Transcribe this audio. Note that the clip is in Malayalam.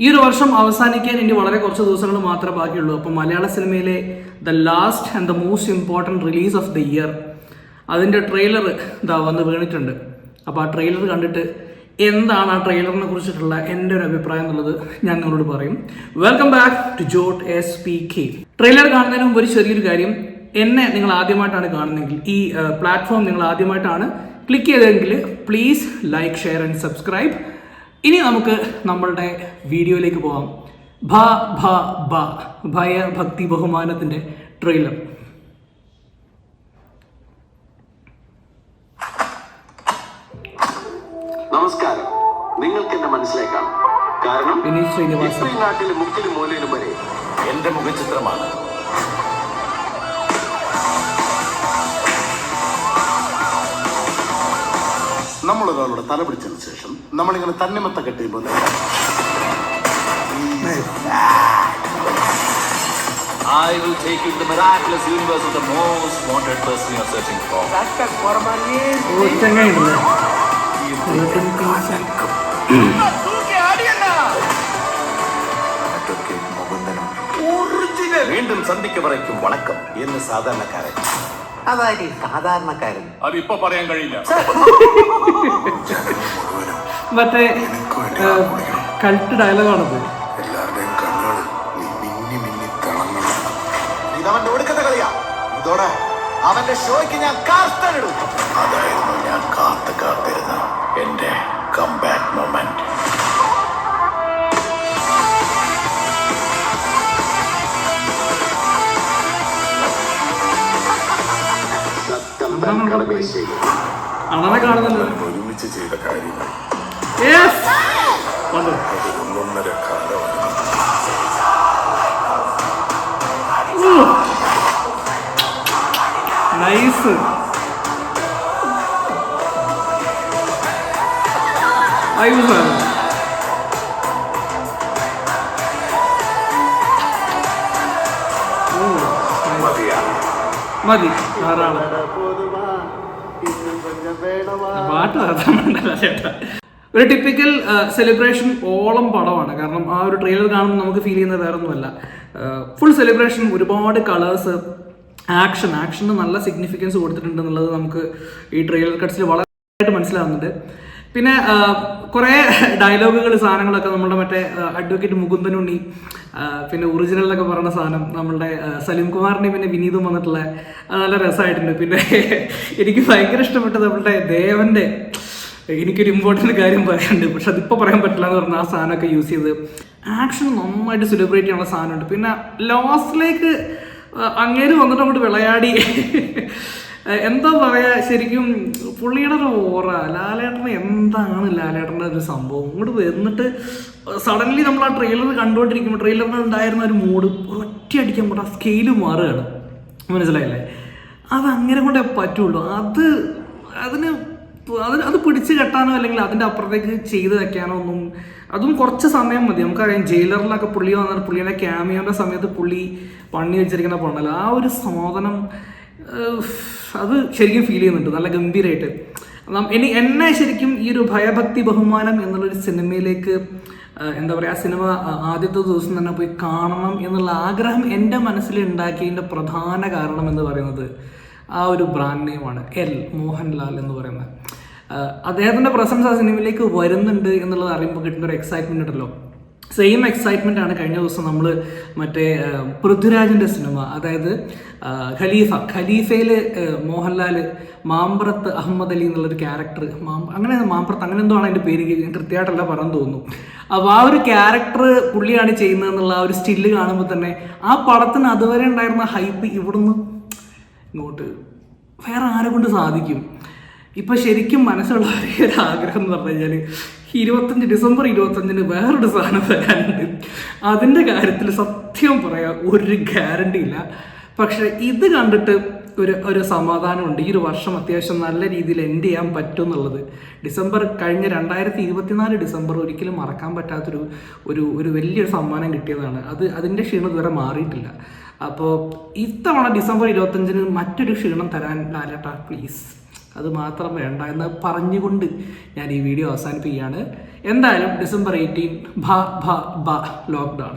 ഈ ഒരു വർഷം അവസാനിക്കാൻ ഇനി വളരെ കുറച്ച് ദിവസങ്ങൾ മാത്രമേ ബാക്കിയുള്ളൂ. അപ്പോൾ മലയാള സിനിമയിലെ the last and the most important release of the year, അതിൻ്റെ ട്രെയിലർ ഇതാ വന്ന് വീണിട്ടുണ്ട്. അപ്പോൾ ആ ട്രെയിലർ കണ്ടിട്ട് എന്താണ് ആ ട്രെയിലറിനെ കുറിച്ചിട്ടുള്ള എൻ്റെ ഒരു അഭിപ്രായം എന്നുള്ളത് ഞാൻ നിങ്ങളോട് പറയും. വെൽക്കം ബാക്ക് ടു ജോട്ട് SPK. ട്രെയിലർ കാണുന്നതിന് മുമ്പ് ഒരു ചെറിയൊരു കാര്യം, എന്നെ നിങ്ങൾ ആദ്യമായിട്ടാണ് കാണുന്നതെങ്കിൽ, ഈ പ്ലാറ്റ്ഫോം നിങ്ങൾ ആദ്യമായിട്ടാണ് ക്ലിക്ക് ചെയ്തതെങ്കിൽ please like, share and subscribe. ഇനി നമുക്ക് നമ്മളുടെ വീഡിയോയിലേക്ക് പോകാം. ഭയ ഭക്തി ബഹുമാനത്തിൻ്റെ ട്രെയിലർ. നമസ്കാരം, നിങ്ങൾക്ക് എന്നെ മനസ്സിലാക്കാം. കാരണം ഈ നാട്ടിലെ മുക്കിലും മൂലയിലും വരെ എന്റെ മുഖചിത്രമാണ്. നമ്മളൊരാളുടെ തല പിടിച്ചതിന് ശേഷം നമ്മളിങ്ങനെ തന്നിമത്ത കെട്ടിയുമ്പോൾ I will take you to the miraculous universe of the most wanted person you are searching for. വീണ്ടും സന്ധിക്ക് വരയ്ക്കും വണക്കം എന്ന് സാധാരണക്കാരൻ. അതായത് സാധാരണക്കാരൻ അതിപ്പോ പറയാൻ കഴിയില്ല. മറ്റേ കൾട്ട് ഡയലോഗാണത്. എല്ലാവരുടെയും കണ്ണുകൾ മിന്നി മിന്നി തിളങ്ങണം. ഇതവന്റെ ഒടുക്കത്തെ കളിയാ. ഇതോടെ അവന്റെ ഷോയ്ക്ക് ഞാൻ കാർത്തിടും. അതായിരുന്നു ഞാൻ കാത്തിരുന്ന എന്റെ കംബാക്ക് മൊമെന്റ്. അണനെ കാണുന്നല്ലോ. ഒരുമിച്ച് ചെയ്ത കാര്യങ്ങൾ ഒന്നൊന്നര കാലമാണ്. നൈസ്. മതി ധാരാളം. പാട്ട് ചേട്ടാ, ഒരു ടിപ്പിക്കൽ സെലിബ്രേഷൻ ഓളം പടമാണ്. കാരണം ആ ഒരു ട്രെയിലർ കാണുമ്പോൾ നമുക്ക് ഫീൽ ചെയ്യുന്നത് വേറെ ഒന്നുമല്ല. ഫുൾ സെലിബ്രേഷൻ, ഒരുപാട് കളേഴ്സ്, ആക്ഷന് നല്ല സിഗ്നിഫിക്കൻസ് കൊടുത്തിട്ടുണ്ട് എന്നുള്ളത് നമുക്ക് ഈ ട്രെയിലർ കട്ട്സിൽ വളരെയായിട്ട് മനസ്സിലാവുന്നുണ്ട്. പിന്നെ കുറേ ഡയലോഗുകൾ, സാധനങ്ങളൊക്കെ നമ്മളുടെ മറ്റേ അഡ്വക്കേറ്റ് മുകുന്ദനുണ്ണി, പിന്നെ ഒറിജിനലൊക്കെ പറയുന്ന സാധനം നമ്മളുടെ സലീം കുമാറിൻ്റെയും പിന്നെ വിനീതും വന്നിട്ടുള്ള നല്ല രസമായിട്ടുണ്ട്. പിന്നെ എനിക്ക് ഭയങ്കര ഇഷ്ടപ്പെട്ടത് നമ്മളുടെ ദേവൻ്റെ, എനിക്കൊരു ഇമ്പോർട്ടൻ്റ് കാര്യം പറയാനുണ്ട്, പക്ഷെ അതിപ്പോൾ പറയാൻ പറ്റില്ല എന്ന് പറഞ്ഞാൽ ആ സാധനമൊക്കെ യൂസ് ചെയ്ത് ആക്ഷൻ നന്നായിട്ട് സെലിബ്രേറ്റ് ചെയ്യാനുള്ള സാധനമുണ്ട്. പിന്നെ ലാസ്റ്റിലേക്ക് അങ്ങേര് വന്നിട്ട് അങ്ങോട്ട് വിളയാടി, എന്താ പറയുക, ശരിക്കും പുള്ളിയുടെ ഒരു ഓറ, ലാലേട്ടന് എന്താണ് ലാലേട്ടൻ്റെ ഒരു സംഭവം ഇങ്ങോട്ട് വന്നിട്ട് സഡൻലി നമ്മൾ ആ ട്രെയിലർ കണ്ടുകൊണ്ടിരിക്കുമ്പോൾ ട്രെയിലറിന് ഉണ്ടായിരുന്ന ഒരു മൂഡ് ഒറ്റയടിക്കാൻ കൂടെ ആ സ്കെയില് മാറുകയാണ്. മനസ്സിലായില്ലേ? അത് അങ്ങനെ കൊണ്ടേ പറ്റുള്ളൂ. അത് പിടിച്ച് കെട്ടാനോ അല്ലെങ്കിൽ അതിൻ്റെ അപ്പുറത്തേക്ക് ചെയ്ത് വെക്കാനോ ഒന്നും, അതും കുറച്ച് സമയം മതി. നമുക്കറിയാം ജയിലറിലൊക്കെ പുള്ളി വന്നിട്ട് പുള്ളിയുടെ ക്യാമിയോൻ്റെ സമയത്ത് പുള്ളി പണി വെച്ചിരിക്കുന്ന പണ്ടല്ല, ആ ഒരു സാധനം അത് ശരിക്കും ഫീൽ ചെയ്യുന്നുണ്ട് നല്ല ഗംഭീരമായിട്ട്. എന്നെ ശരിക്കും ഈ ഒരു ഭയഭക്തി ബഹുമാനം എന്നുള്ളൊരു സിനിമയിലേക്ക് എന്താ പറയുക, ആ സിനിമ ആദ്യത്തെ ദിവസം തന്നെ പോയി കാണണം എന്നുള്ള ആഗ്രഹം എൻ്റെ മനസ്സിൽ ഉണ്ടാക്കിയതിൻ്റെ പ്രധാന കാരണം എന്ന് പറയുന്നത് ആ ഒരു ബ്രാൻഡ് നെയിമാണ് മോഹൻലാൽ എന്ന് പറയുന്നത്. അദ്ദേഹത്തിൻ്റെ പ്രസൻസ് ആ സിനിമയിലേക്ക് വരുന്നുണ്ട് എന്നുള്ളത് അറിയുമ്പോൾ കിട്ടുന്ന ഒരു എക്സൈറ്റ്മെൻ്റ് ഉണ്ടല്ലോ. സെയിം എക്സൈറ്റ്മെൻ്റ് ആണ് കഴിഞ്ഞ ദിവസം നമ്മൾ മറ്റേ പൃഥ്വിരാജിൻ്റെ സിനിമ, അതായത് ഖലീഫയിൽ മോഹൻലാൽ മാമ്പ്രത്ത് അഹമ്മദ് അലി എന്നുള്ളൊരു ക്യാരക്ടർ, മാമ്പ്രത്ത് അങ്ങനെ എന്തോ ആണ് അതിൻ്റെ പേര്, കൃത്യമായിട്ടല്ല പറയാൻ തോന്നുന്നു. അപ്പോൾ ആ ഒരു ക്യാരക്ടർ പുള്ളിയാണ് ചെയ്യുന്നതെന്നുള്ള ആ ഒരു സ്റ്റില്ല് കാണുമ്പോൾ തന്നെ ആ പടത്തിന് അതുവരെ ഉണ്ടായിരുന്ന ഹൈപ്പ് ഇവിടുന്ന് ഇങ്ങോട്ട് വേറെ ആരെ കൊണ്ട് സാധിക്കും. ഇപ്പം ശരിക്കും മനസ്സിലുള്ള ഒരു ആഗ്രഹം എന്ന് പറഞ്ഞു കഴിഞ്ഞാൽ ഡിസംബർ 25 വേറൊരു സാധനം വരാനുണ്ട്. അതിൻ്റെ കാര്യത്തിൽ സത്യം പറയാൻ ഒരു ഗ്യാരണ്ടി ഇല്ല. പക്ഷെ ഇത് കണ്ടിട്ട് ഒരു സമാധാനമുണ്ട്. ഈ ഒരു വർഷം അത്യാവശ്യം നല്ല രീതിയിൽ എൻഡ് ചെയ്യാൻ പറ്റും എന്നുള്ളത്. കഴിഞ്ഞ 2024 ഡിസംബർ ഒരിക്കലും മറക്കാൻ പറ്റാത്തൊരു ഒരു വലിയൊരു സമ്മാനം കിട്ടിയതാണ്. അതിൻ്റെ ക്ഷീണം ഇതുവരെ മാറിയിട്ടില്ല. അപ്പോൾ ഇത്തവണ ഡിസംബർ 25 മറ്റൊരു ക്ഷീണം തരാൻ ലാലേട്ടാ പ്ലീസ്, അത് മാത്രം വേണ്ട എന്ന് പറഞ്ഞുകൊണ്ട് ഞാൻ ഈ വീഡിയോ അവസാനിപ്പിക്കുകയാണ്. എന്തായാലും ഡിസംബർ 18 ഭ ഭ ഭ ലോക്ക്ഡൗൺ.